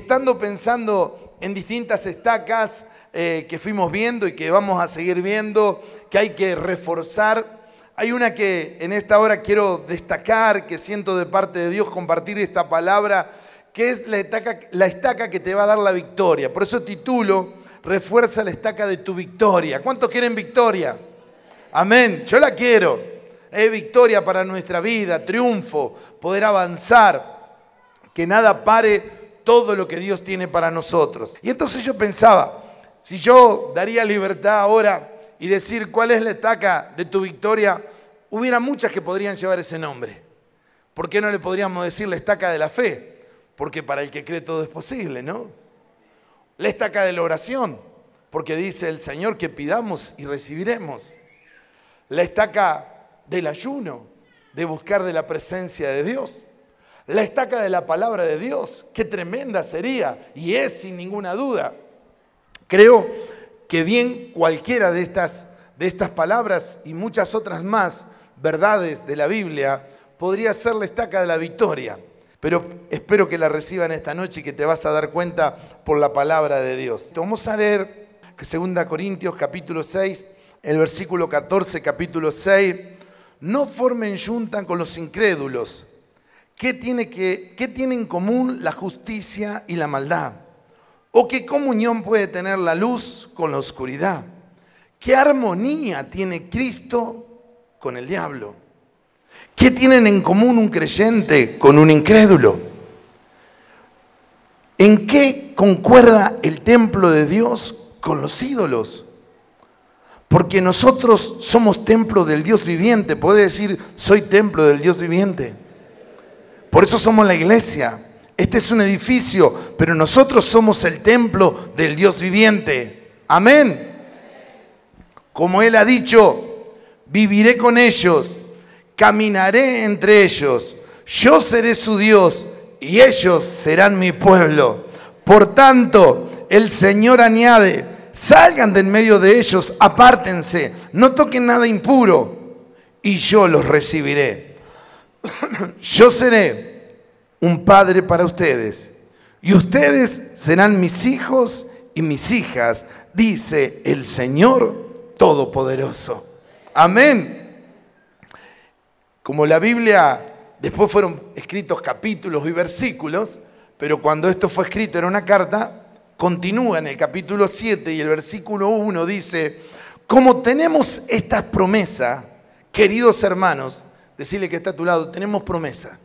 estando pensando en distintas estacas que fuimos viendo y que vamos a seguir viendo, que hay que reforzar, hay una que en esta hora quiero destacar, que siento de parte de Dios compartir esta palabra, que es la estaca que te va a dar la victoria. Por eso titulo, refuerza la estaca de tu victoria. ¿Cuántos quieren victoria? Amén, yo la quiero. Victoria para nuestra vida, triunfo, poder avanzar, que nada pare todo lo que Dios tiene para nosotros. Y entonces yo pensaba, si yo daría libertad ahora y decir cuál es la estaca de tu victoria, hubiera muchas que podrían llevar ese nombre. ¿Por qué no le podríamos decir la estaca de la fe? Porque para el que cree todo es posible, ¿no? La estaca de la oración, porque dice el Señor que pidamos y recibiremos. La estaca del ayuno, de buscar de la presencia de Dios. La estaca de la palabra de Dios, qué tremenda sería, y es sin ninguna duda. Creo que bien cualquiera de estas palabras y muchas otras más verdades de la Biblia podría ser la estaca de la victoria. Pero espero que la reciban esta noche y que te vas a dar cuenta por la palabra de Dios. Vamos a leer 2 Corintios capítulo 6, el versículo 14, capítulo 6. No formen yunta con los incrédulos. ¿Qué tiene en común la justicia y la maldad? ¿O qué comunión puede tener la luz con la oscuridad? ¿Qué armonía tiene Cristo con el diablo? ¿Qué tienen en común un creyente con un incrédulo? ¿En qué concuerda el templo de Dios con los ídolos? Porque nosotros somos templo del Dios viviente. Puede decir, soy templo del Dios viviente. Por eso somos la iglesia. Este es un edificio, pero nosotros somos el templo del Dios viviente. Amén. Como Él ha dicho, viviré con ellos, caminaré entre ellos, yo seré su Dios y ellos serán mi pueblo. Por tanto, el Señor añade, salgan de en medio de ellos, apártense, no toquen nada impuro y yo los recibiré. Yo seré un padre para ustedes y ustedes serán mis hijos y mis hijas, dice el Señor Todopoderoso. Amén. Como la Biblia, después fueron escritos capítulos y versículos, pero cuando esto fue escrito en una carta, continúa en el capítulo 7 y el versículo 1 dice, como tenemos esta promesa, queridos hermanos, decirle que está a tu lado, tenemos promesa,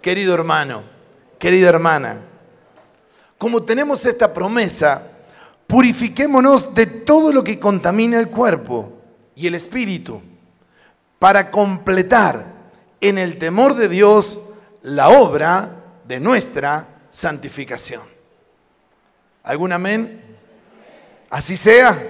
querido hermano, querida hermana, como tenemos esta promesa, purifiquémonos de todo lo que contamina el cuerpo y el espíritu, para completar en el temor de Dios la obra de nuestra santificación. ¿Algún amén? Así sea.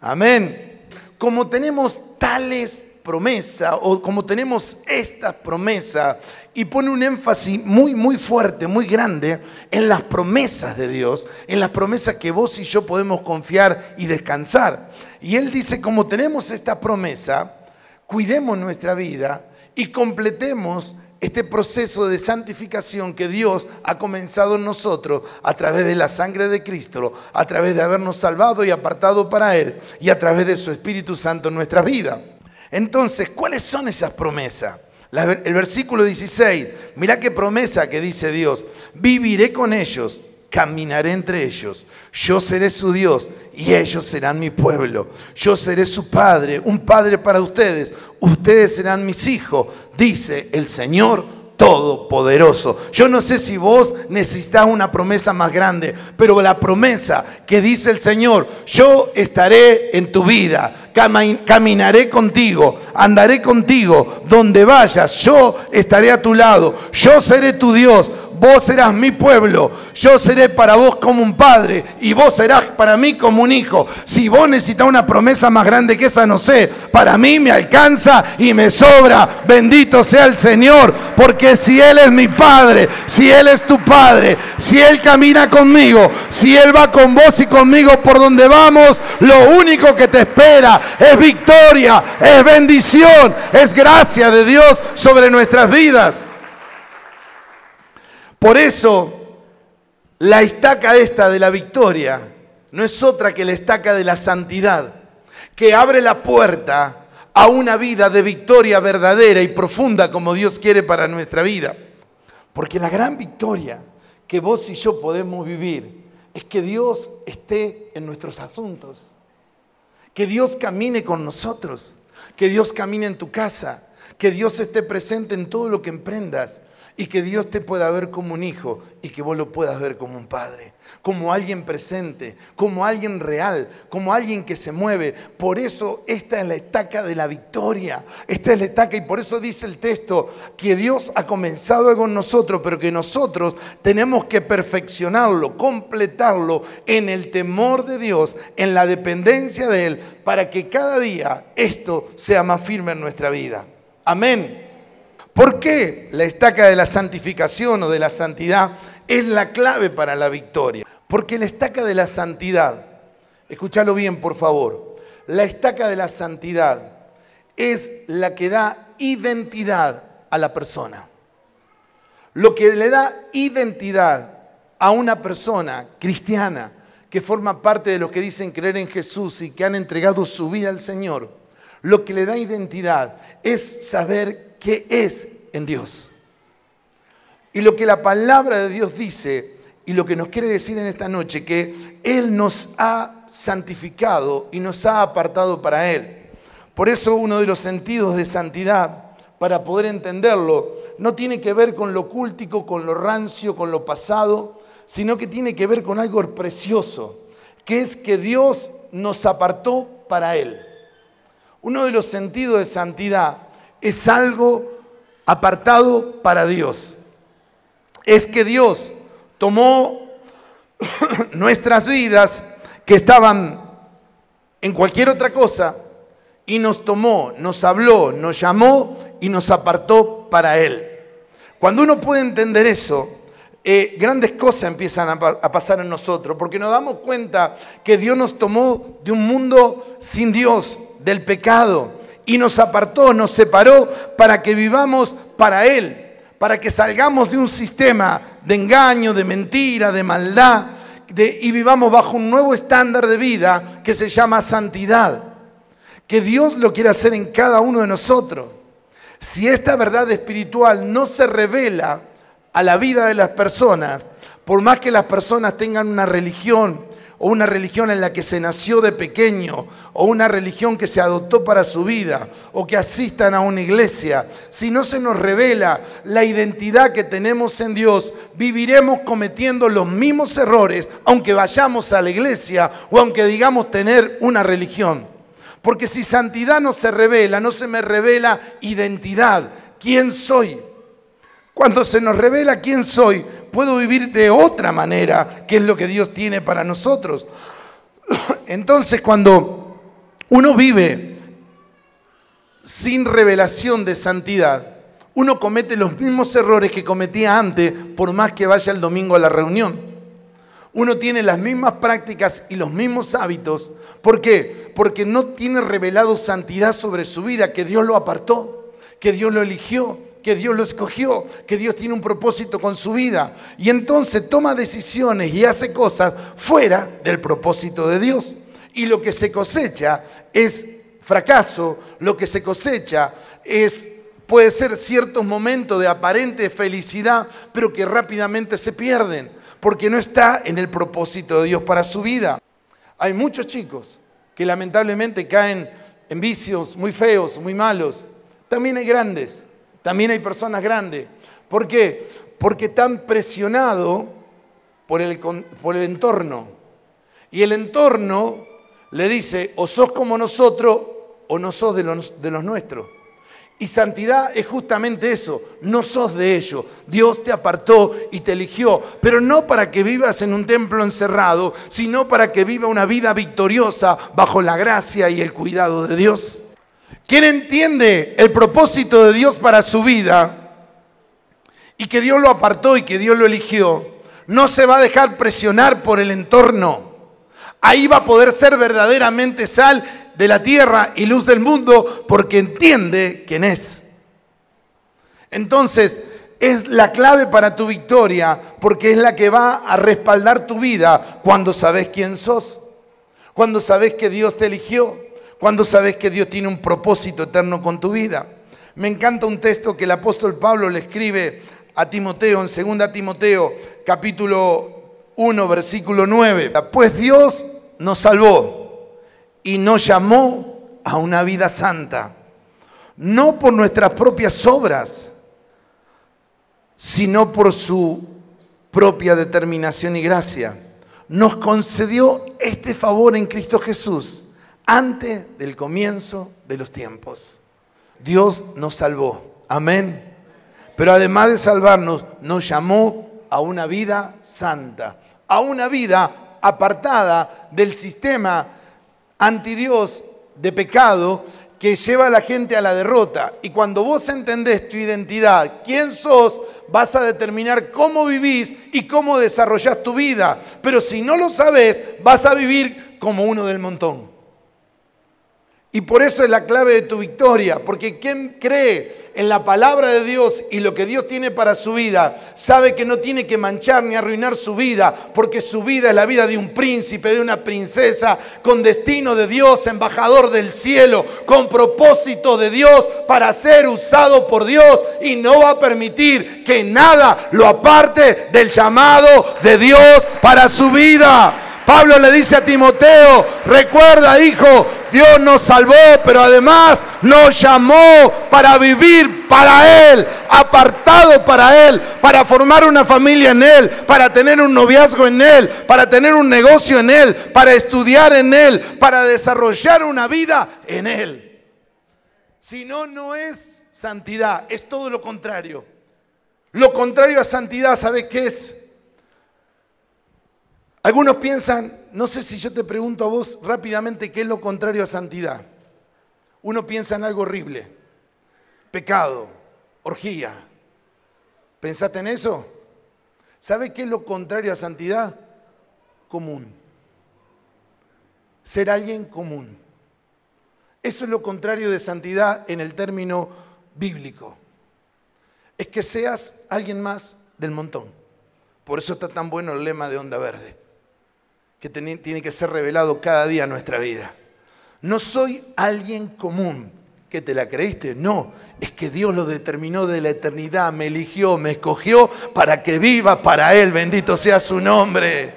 Amén. Como tenemos tales promesas, o como tenemos esta promesa, y pone un énfasis muy fuerte, muy grande en las promesas de Dios, en las promesas que vos y yo podemos confiar y descansar. Y Él dice, como tenemos esta promesa, cuidemos nuestra vida y completemos este proceso de santificación que Dios ha comenzado en nosotros a través de la sangre de Cristo, a través de habernos salvado y apartado para Él y a través de su Espíritu Santo en nuestra vida. Entonces, ¿cuáles son esas promesas? El versículo 16, mirá qué promesa que dice Dios, viviré con ellos, caminaré entre ellos, yo seré su Dios y ellos serán mi pueblo. Yo seré su padre, un padre para ustedes. Ustedes serán mis hijos, dice el Señor Todopoderoso. Yo no sé si vos necesitas una promesa más grande, pero la promesa que dice el Señor, yo estaré en tu vida, caminaré contigo, andaré contigo, donde vayas, yo estaré a tu lado, yo seré tu Dios. Vos serás mi pueblo, yo seré para vos como un padre y vos serás para mí como un hijo. Si vos necesitas una promesa más grande que esa, no sé, para mí me alcanza y me sobra. Bendito sea el Señor, porque si Él es mi padre, si Él es tu padre, si Él camina conmigo, si Él va con vos y conmigo por donde vamos, lo único que te espera es victoria, es bendición, es gracia de Dios sobre nuestras vidas. Por eso, La estaca esta de la victoria no es otra que la estaca de la santidad, que abre la puerta a una vida de victoria verdadera y profunda como Dios quiere para nuestra vida. Porque la gran victoria que vos y yo podemos vivir es que Dios esté en nuestros asuntos, que Dios camine con nosotros, que Dios camine en tu casa, que Dios esté presente en todo lo que emprendas y que Dios te pueda ver como un hijo y que vos lo puedas ver como un padre, como alguien presente, como alguien real, como alguien que se mueve. Por eso esta es la estaca de la victoria, esta es la estaca, y por eso dice el texto que Dios ha comenzado con nosotros, pero que nosotros tenemos que perfeccionarlo, completarlo en el temor de Dios, en la dependencia de Él, para que cada día esto sea más firme en nuestra vida. Amén. ¿Por qué la estaca de la santificación o de la santidad es la clave para la victoria? Porque la estaca de la santidad, escúchalo bien por favor, la estaca de la santidad es la que da identidad a la persona. Lo que le da identidad a una persona cristiana que forma parte de los que dicen creer en Jesús y que han entregado su vida al Señor, lo que le da identidad es saber qué es en Dios. Y lo que la palabra de Dios dice y lo que nos quiere decir en esta noche, que Él nos ha santificado y nos ha apartado para Él. Por eso uno de los sentidos de santidad, para poder entenderlo, no tiene que ver con lo cúltico, con lo rancio, con lo pasado, sino que tiene que ver con algo precioso, que es que Dios nos apartó para Él. Uno de los sentidos de santidad es algo apartado para Dios. Es que Dios tomó nuestras vidas que estaban en cualquier otra cosa y nos tomó, nos habló, nos llamó y nos apartó para Él. Cuando uno puede entender eso, grandes cosas empiezan a pasar en nosotros, porque nos damos cuenta que Dios nos tomó de un mundo sin Dios, del pecado, y nos apartó, nos separó para que vivamos para Él, para que salgamos de un sistema de engaño, de mentira, de maldad, y vivamos bajo un nuevo estándar de vida que se llama santidad, que Dios lo quiere hacer en cada uno de nosotros. Si esta verdad espiritual no se revela a la vida de las personas, por más que las personas tengan una religión, o una religión en la que se nació de pequeño, o una religión que se adoptó para su vida, o que asistan a una iglesia, si no se nos revela la identidad que tenemos en Dios, viviremos cometiendo los mismos errores, aunque vayamos a la iglesia, o aunque digamos tener una religión. Porque si santidad no se revela, no se me revela identidad, ¿quién soy? Cuando se nos revela quién soy, puedo vivir de otra manera, que es lo que Dios tiene para nosotros. Entonces, cuando uno vive sin revelación de santidad, uno comete los mismos errores que cometía antes, por más que vaya el domingo a la reunión. Uno tiene las mismas prácticas y los mismos hábitos. ¿Por qué? Porque no tiene revelado santidad sobre su vida, que Dios lo apartó, que Dios lo eligió, que Dios lo escogió, que Dios tiene un propósito con su vida. Y entonces toma decisiones y hace cosas fuera del propósito de Dios. Y lo que se cosecha es fracaso, lo que se cosecha puede ser ciertos momentos de aparente felicidad, pero que rápidamente se pierden, porque no está en el propósito de Dios para su vida. Hay muchos chicos que lamentablemente caen en vicios muy feos, muy malos. También hay grandes. También hay personas grandes. ¿Por qué? Porque están presionados por el entorno. Y el entorno le dice, o sos como nosotros, o no sos de los nuestros. Y santidad es justamente eso, no sos de ellos. Dios te apartó y te eligió, pero no para que vivas en un templo encerrado, sino para que viva una vida victoriosa bajo la gracia y el cuidado de Dios. ¿Quién entiende el propósito de Dios para su vida y que Dios lo apartó y que Dios lo eligió? No se va a dejar presionar por el entorno. Ahí va a poder ser verdaderamente sal de la tierra y luz del mundo porque entiende quién es. Entonces, es la clave para tu victoria, porque es la que va a respaldar tu vida cuando sabes quién sos, cuando sabes que Dios te eligió, cuando sabes que Dios tiene un propósito eterno con tu vida. Me encanta un texto que el apóstol Pablo le escribe a Timoteo, en 2 Timoteo, capítulo 1, versículo 9. Pues Dios nos salvó y nos llamó a una vida santa, no por nuestras propias obras, sino por su propia determinación y gracia. Nos concedió este favor en Cristo Jesús antes del comienzo de los tiempos. Dios nos salvó, amén. Pero además de salvarnos, nos llamó a una vida santa, a una vida apartada del sistema antidios de pecado que lleva a la gente a la derrota. Y cuando vos entendés tu identidad, quién sos, vas a determinar cómo vivís y cómo desarrollás tu vida. Pero si no lo sabés, vas a vivir como uno del montón. Y por eso es la clave de tu victoria, porque quien cree en la palabra de Dios y lo que Dios tiene para su vida, sabe que no tiene que manchar ni arruinar su vida, porque su vida es la vida de un príncipe, de una princesa, con destino de Dios, embajador del cielo, con propósito de Dios para ser usado por Dios, y no va a permitir que nada lo aparte del llamado de Dios para su vida. Pablo le dice a Timoteo, recuerda, hijo, Dios nos salvó, pero además nos llamó para vivir para Él, apartado para Él, para formar una familia en Él, para tener un noviazgo en Él, para tener un negocio en Él, para estudiar en Él, para desarrollar una vida en Él. Si no, no es santidad, es todo lo contrario. Lo contrario a santidad, ¿sabes qué es? Algunos piensan, no sé si yo te pregunto a vos rápidamente qué es lo contrario a santidad. Uno piensa en algo horrible, pecado, orgía. ¿Pensaste en eso? ¿Sabes qué es lo contrario a santidad? Común. Ser alguien común. Eso es lo contrario de santidad en el término bíblico. Es que seas alguien más del montón. Por eso está tan bueno el lema de Onda Verde, que tiene que ser revelado cada día en nuestra vida. No soy alguien común. ¿Que te la creíste? No, es que Dios lo determinó de la eternidad, me eligió, me escogió para que viva para Él, bendito sea su nombre.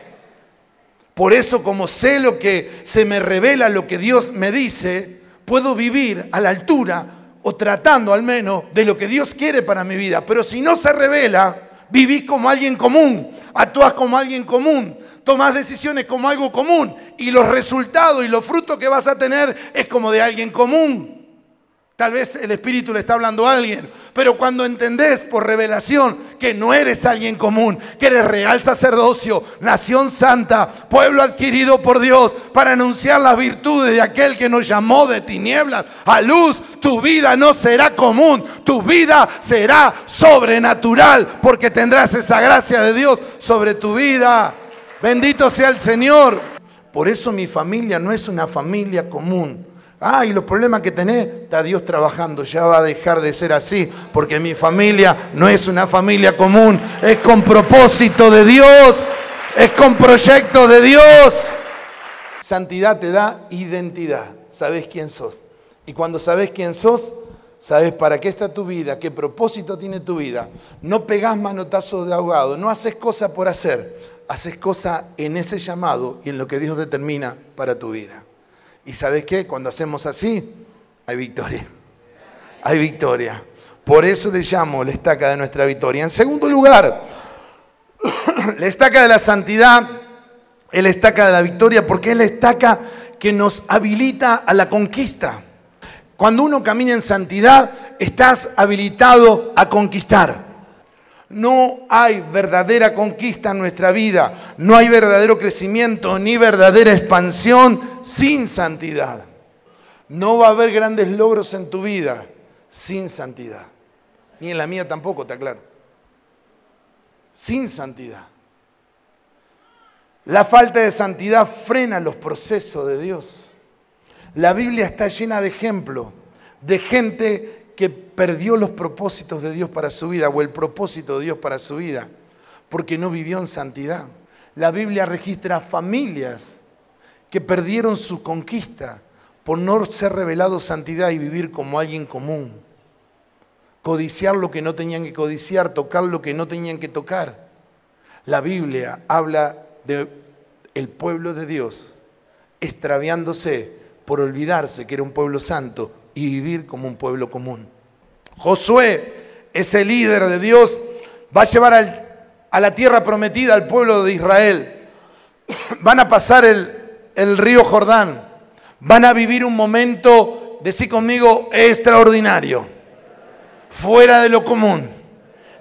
Por eso, como sé lo que se me revela, lo que Dios me dice, puedo vivir a la altura, o tratando al menos, de lo que Dios quiere para mi vida. Pero si no se revela, vivís como alguien común, actúas como alguien común, tomás decisiones como algo común, y los resultados y los frutos que vas a tener es como de alguien común. Tal vez el Espíritu le está hablando a alguien, pero cuando entendés por revelación que no eres alguien común, que eres real sacerdocio, nación santa, pueblo adquirido por Dios, para anunciar las virtudes de aquel que nos llamó de tinieblas a luz, tu vida no será común, tu vida será sobrenatural, porque tendrás esa gracia de Dios sobre tu vida. Bendito sea el Señor. Por eso mi familia no es una familia común. Y los problemas que tenés, está Dios trabajando, ya va a dejar de ser así, porque mi familia no es una familia común, es con propósito de Dios, es con proyecto de Dios. Santidad te da identidad, sabés quién sos. Y cuando sabés quién sos, sabés para qué está tu vida, qué propósito tiene tu vida. No pegás manotazos de ahogado, no haces cosas por hacer, haces cosas en ese llamado y en lo que Dios determina para tu vida. ¿Y sabes qué? Cuando hacemos así, hay victoria. Hay victoria. Por eso le llamo la estaca de nuestra victoria. En segundo lugar, la estaca de la santidad es la estaca de la victoria, porque es la estaca que nos habilita a la conquista. Cuando uno camina en santidad, estás habilitado a conquistar. No hay verdadera conquista en nuestra vida, no hay verdadero crecimiento ni verdadera expansión sin santidad. No va a haber grandes logros en tu vida sin santidad. Ni en la mía tampoco, te aclaro. Sin santidad. La falta de santidad frena los procesos de Dios. La Biblia está llena de ejemplos de gente que perdió los propósitos de Dios para su vida o el propósito de Dios para su vida? Porque no vivió en santidad. La Biblia registra familias que perdieron su conquista por no ser revelado santidad y vivir como alguien común. Codiciar lo que no tenían que codiciar, tocar lo que no tenían que tocar. La Biblia habla del pueblo de Dios extraviándose por olvidarse que era un pueblo santo y vivir como un pueblo común. Josué, ese líder de Dios, va a llevar a la tierra prometida al pueblo de Israel. Van a pasar el río Jordán. Van a vivir un momento, decí conmigo, extraordinario, fuera de lo común.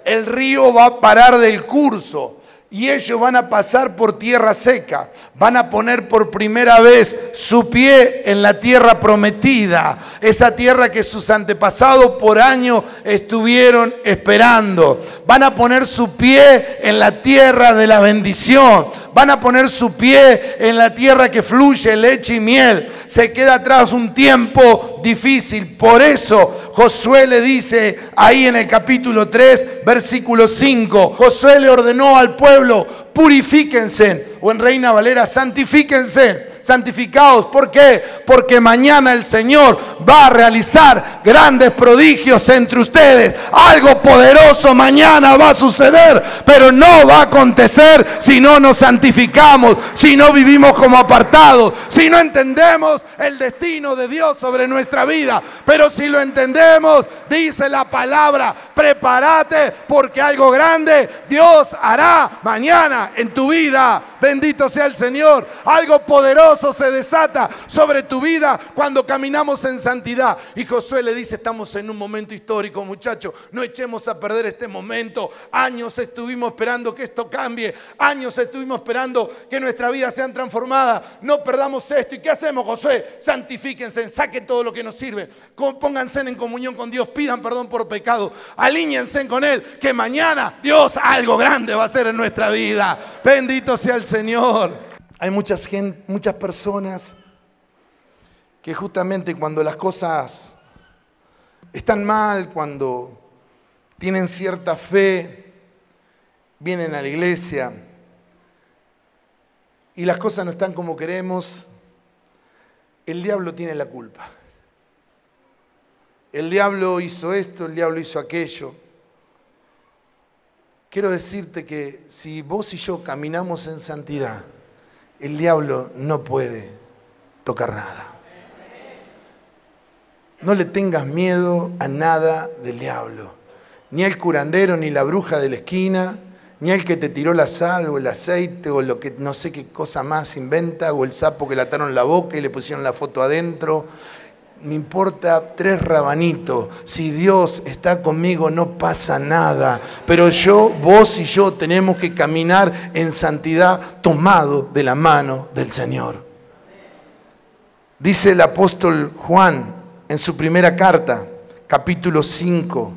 El río va a parar del curso y ellos van a pasar por tierra seca. Van a poner por primera vez su pie en la tierra prometida, esa tierra que sus antepasados por años estuvieron esperando. Van a poner su pie en la tierra de la bendición. Van a poner su pie en la tierra que fluye leche y miel. Se queda atrás un tiempo difícil. Por eso Josué le dice ahí en el capítulo 3, versículo 5, Josué le ordenó al pueblo: purifíquense, o en Reina Valera, santifíquense. Santificados. ¿Por qué? Porque mañana el Señor va a realizar grandes prodigios entre ustedes. Algo poderoso mañana va a suceder, pero no va a acontecer si no nos santificamos, si no vivimos como apartados, si no entendemos el destino de Dios sobre nuestra vida. Pero si lo entendemos, dice la palabra: prepárate, porque algo grande Dios hará mañana en tu vida. Bendito sea el Señor. Algo poderoso se desata sobre tu vida cuando caminamos en santidad. Y Josué le dice: estamos en un momento histórico, muchachos, no echemos a perder este momento. Años estuvimos esperando que esto cambie, años estuvimos esperando que nuestra vida sea transformada. No perdamos esto. ¿Y qué hacemos, Josué? Santifíquense, saquen todo lo que nos sirve, pónganse en comunión con Dios, pidan perdón por pecado, alíñense con Él, que mañana Dios algo grande va a hacer en nuestra vida. Bendito sea el Señor. Hay muchas personas que justamente cuando las cosas están mal, cuando tienen cierta fe, vienen a la iglesia y las cosas no están como queremos. El diablo tiene la culpa. El diablo hizo esto, el diablo hizo aquello. Quiero decirte que si vos y yo caminamos en santidad, el diablo no puede tocar nada. No le tengas miedo a nada del diablo. Ni al curandero, ni la bruja de la esquina, ni al que te tiró la sal o el aceite o lo que no sé qué cosa más inventa, o el sapo que le ataron la boca y le pusieron la foto adentro. Me importa 3 rabanitos. Si Dios está conmigo no pasa nada. Pero vos y yo tenemos que caminar en santidad tomado de la mano del Señor. Dice el apóstol Juan en su primera carta, capítulo 5,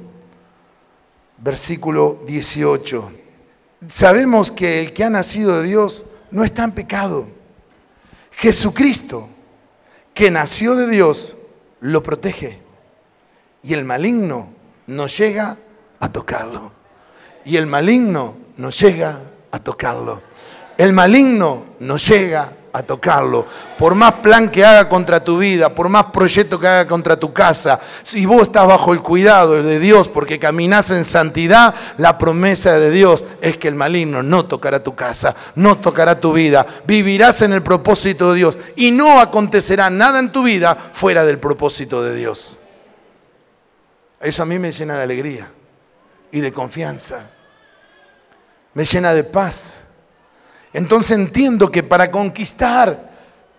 versículo 18. Sabemos que el que ha nacido de Dios no está en pecado. Jesucristo, que nació de Dios, lo protege y el maligno no llega a tocarlo. Y el maligno no llega a tocarlo. El maligno no llega a tocarlo. Por más plan que haga contra tu vida, por más proyecto que haga contra tu casa, si vos estás bajo el cuidado de Dios porque caminás en santidad, la promesa de Dios es que el maligno no tocará tu casa, no tocará tu vida. Vivirás en el propósito de Dios y no acontecerá nada en tu vida fuera del propósito de Dios. Eso a mí me llena de alegría y de confianza. Me llena de paz. Entonces entiendo que para conquistar,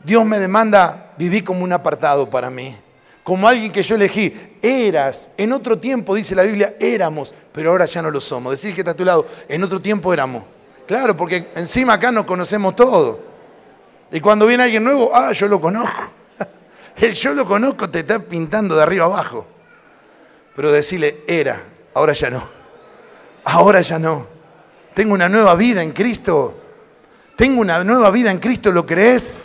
Dios me demanda vivir como un apartado para mí. Como alguien que yo elegí. Eras, en otro tiempo, dice la Biblia, éramos, pero ahora ya no lo somos. Decir que está a tu lado, en otro tiempo éramos. Claro, porque encima acá nos conocemos todos. Y cuando viene alguien nuevo, yo lo conozco. El yo lo conozco te está pintando de arriba abajo. Pero decirle, era, ahora ya no. Ahora ya no. Tengo una nueva vida en Cristo. Tengo una nueva vida en Cristo, ¿lo crees?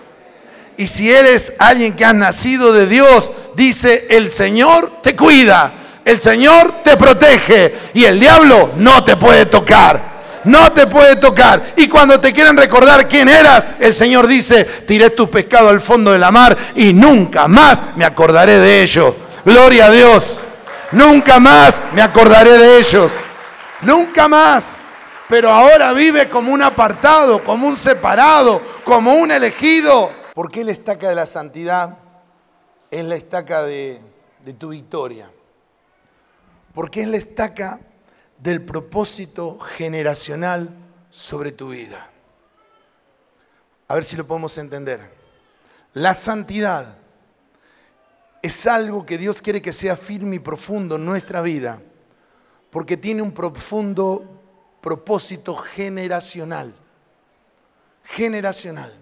Y si eres alguien que has nacido de Dios, dice, el Señor te cuida. El Señor te protege y el diablo no te puede tocar. No te puede tocar. Y cuando te quieren recordar quién eras, el Señor dice: tiré tu pescado al fondo de la mar y nunca más me acordaré de ello. Gloria a Dios. Nunca más me acordaré de ellos. Nunca más. Pero ahora vive como un apartado, como un separado, como un elegido. ¿Por qué la estaca de la santidad es la estaca de tu victoria? Porque es la estaca del propósito generacional sobre tu vida. A ver si lo podemos entender. La santidad es algo que Dios quiere que sea firme y profundo en nuestra vida, porque tiene un profundo propósito generacional. Generacional.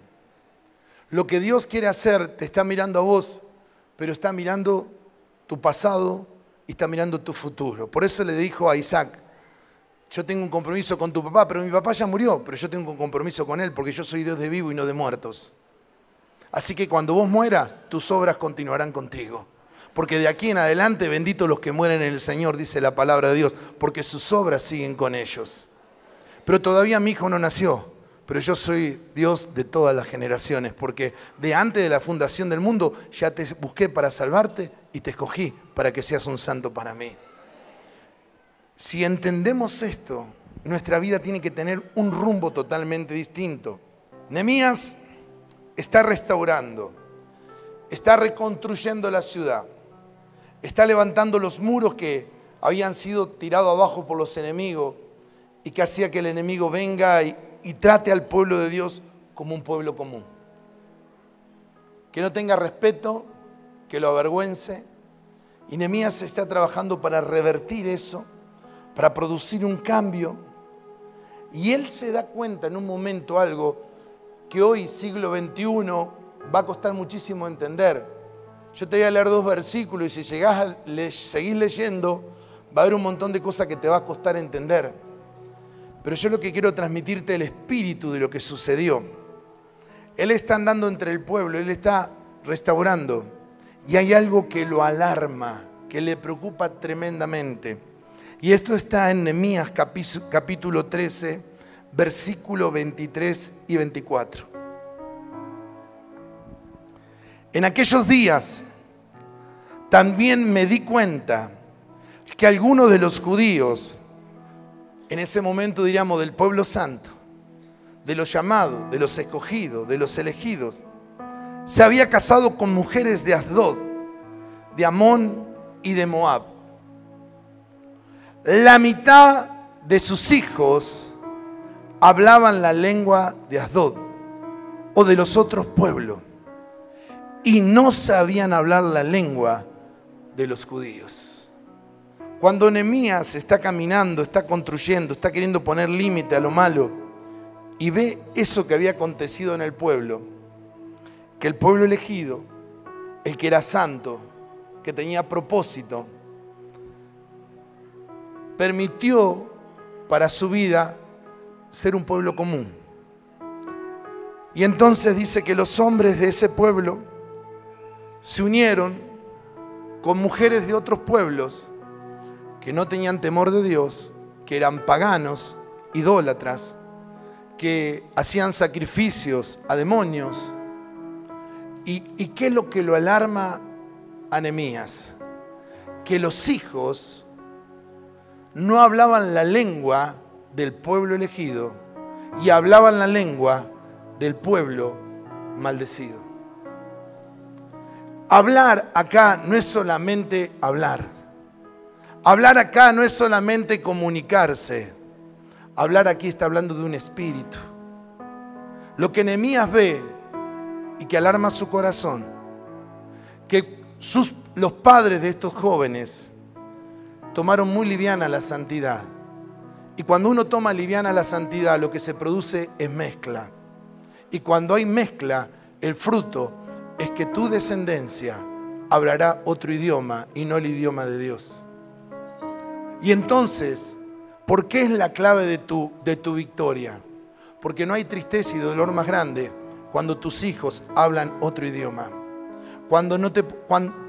Lo que Dios quiere hacer te está mirando a vos, pero está mirando tu pasado y está mirando tu futuro. Por eso le dijo a Isaac: yo tengo un compromiso con tu papá, pero mi papá ya murió, pero yo tengo un compromiso con él porque yo soy Dios de vivos y no de muertos. Así que cuando vos mueras, tus obras continuarán contigo. Porque de aquí en adelante, benditos los que mueren en el Señor, dice la palabra de Dios, porque sus obras siguen con ellos. Pero todavía mi hijo no nació, pero yo soy Dios de todas las generaciones, porque de antes de la fundación del mundo ya te busqué para salvarte y te escogí para que seas un santo para mí. Si entendemos esto, nuestra vida tiene que tener un rumbo totalmente distinto. Nehemías está restaurando, está reconstruyendo la ciudad, está levantando los muros que habían sido tirados abajo por los enemigos y que hacía que el enemigo venga y trate al pueblo de Dios como un pueblo común. Que no tenga respeto, que lo avergüence. Y Nehemías está trabajando para revertir eso, para producir un cambio. Y él se da cuenta en un momento algo que hoy, siglo XXI, va a costar muchísimo entender. Yo te voy a leer 2 versículos y si seguís leyendo, va a haber un montón de cosas que te va a costar entender. Pero yo lo que quiero transmitirte es el espíritu de lo que sucedió. Él está andando entre el pueblo, él está restaurando. Y hay algo que lo alarma, que le preocupa tremendamente. Y esto está en Nehemías capítulo 13, versículos 23 y 24. En aquellos días también me di cuenta que algunos de los judíos, en ese momento diríamos del pueblo santo, de los llamados, de los escogidos, de los elegidos, se había casado con mujeres de Asdod, de Amón y de Moab. La mitad de sus hijos hablaban la lengua de Asdod o de los otros pueblos y no sabían hablar la lengua de los judíos. Cuando Nehemías está caminando, está construyendo, está queriendo poner límite a lo malo y ve eso que había acontecido en el pueblo, que el pueblo elegido, el que era santo, que tenía propósito, permitió para su vida ser un pueblo común. Y entonces dice que los hombres de ese pueblo se unieron con mujeres de otros pueblos que no tenían temor de Dios, que eran paganos, idólatras, que hacían sacrificios a demonios. ¿Y qué es lo que lo alarma a Nehemías? Que los hijos no hablaban la lengua del pueblo elegido y hablaban la lengua del pueblo maldecido. Hablar acá no es solamente hablar. Hablar acá no es solamente comunicarse. Hablar aquí está hablando de un espíritu. Lo que Nehemías ve y que alarma su corazón, que los padres de estos jóvenes tomaron muy liviana la santidad. Y cuando uno toma liviana la santidad, lo que se produce es mezcla. Y cuando hay mezcla, el fruto es que tu descendencia hablará otro idioma y no el idioma de Dios. Y entonces, ¿por qué es la clave de tu victoria? Porque no hay tristeza y dolor más grande cuando tus hijos hablan otro idioma.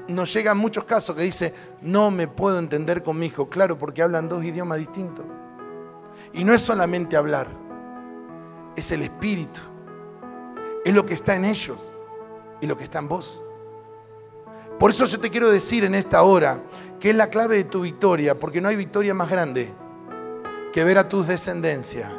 nos llegan muchos casos que dice, no me puedo entender con mi hijo. Claro, porque hablan dos idiomas distintos. Y no es solamente hablar, es el espíritu. Es lo que está en ellos y lo que está en vos. Por eso yo te quiero decir en esta hora que es la clave de tu victoria, porque no hay victoria más grande que ver a tus descendencias.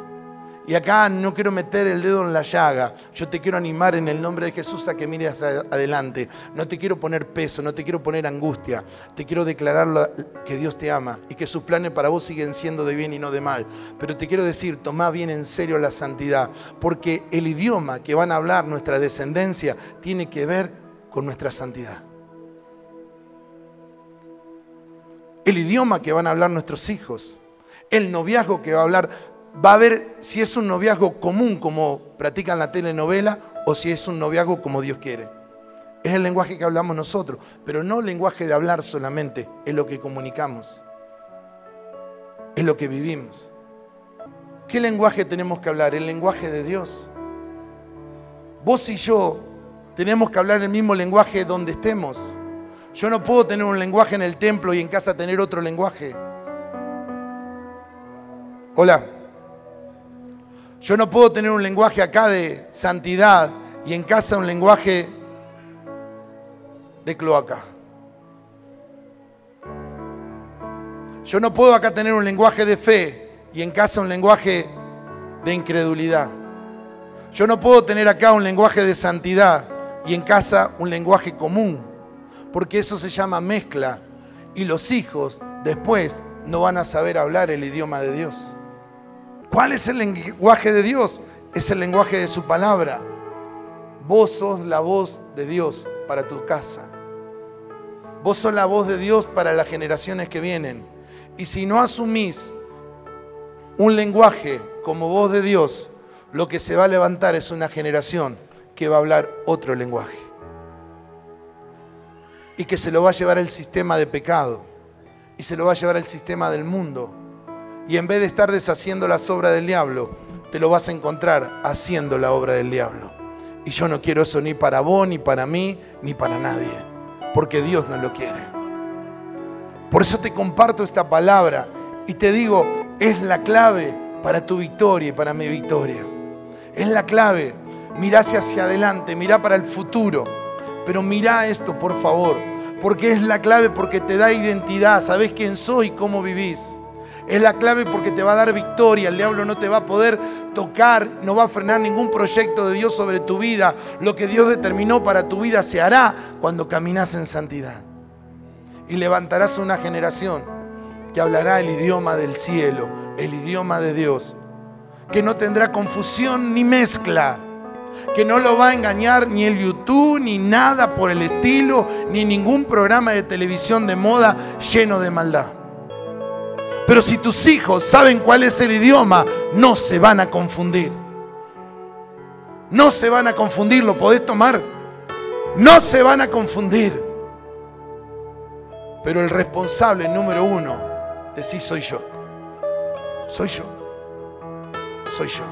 Y acá no quiero meter el dedo en la llaga. Yo te quiero animar en el nombre de Jesús a que mires adelante. No te quiero poner peso, no te quiero poner angustia. Te quiero declarar que Dios te ama y que sus planes para vos siguen siendo de bien y no de mal. Pero te quiero decir, tomá bien en serio la santidad, porque el idioma que van a hablar nuestra descendencia tiene que ver con nuestra santidad. El idioma que van a hablar nuestros hijos, el noviazgo que va a ver si es un noviazgo común como practican la telenovela o si es un noviazgo como Dios quiere. Es el lenguaje que hablamos nosotros, pero no el lenguaje de hablar solamente, es lo que comunicamos, es lo que vivimos. ¿Qué lenguaje tenemos que hablar? El lenguaje de Dios. Vos y yo tenemos que hablar el mismo lenguaje donde estemos. Yo no puedo tener un lenguaje en el templo y en casa tener otro lenguaje. Hola. Yo no puedo tener un lenguaje acá de santidad y en casa un lenguaje de cloaca. Yo no puedo acá tener un lenguaje de fe y en casa un lenguaje de incredulidad. Yo no puedo tener acá un lenguaje de santidad y en casa un lenguaje común, porque eso se llama mezcla y los hijos después no van a saber hablar el idioma de Dios. ¿Cuál es el lenguaje de Dios? Es el lenguaje de su palabra. Vos sos la voz de Dios para tu casa. Vos sos la voz de Dios para las generaciones que vienen. Y si no asumís un lenguaje como voz de Dios, lo que se va a levantar es una generación que va a hablar otro lenguaje. Y que se lo va a llevar el sistema de pecado. Y se lo va a llevar el sistema del mundo. Y en vez de estar deshaciendo las obras del diablo, te lo vas a encontrar haciendo la obra del diablo. Y yo no quiero eso ni para vos, ni para mí, ni para nadie. Porque Dios no lo quiere. Por eso te comparto esta palabra y te digo, es la clave para tu victoria y para mi victoria. Es la clave. Mirá hacia adelante, mirá para el futuro. Pero mirá esto, por favor. Porque es la clave, porque te da identidad. Sabés quién sos y cómo vivís. Es la clave porque te va a dar victoria. El diablo no te va a poder tocar, no va a frenar ningún proyecto de Dios sobre tu vida. Lo que Dios determinó para tu vida se hará cuando caminas en santidad. Y levantarás una generación que hablará el idioma del cielo, el idioma de Dios. Que no tendrá confusión ni mezcla. Que no lo va a engañar ni el YouTube, ni nada por el estilo, ni ningún programa de televisión de moda lleno de maldad. Pero si tus hijos saben cuál es el idioma, no se van a confundir. No se van a confundir, ¿lo podés tomar? No se van a confundir. Pero el responsable número uno de sí soy yo. Soy yo. Soy yo.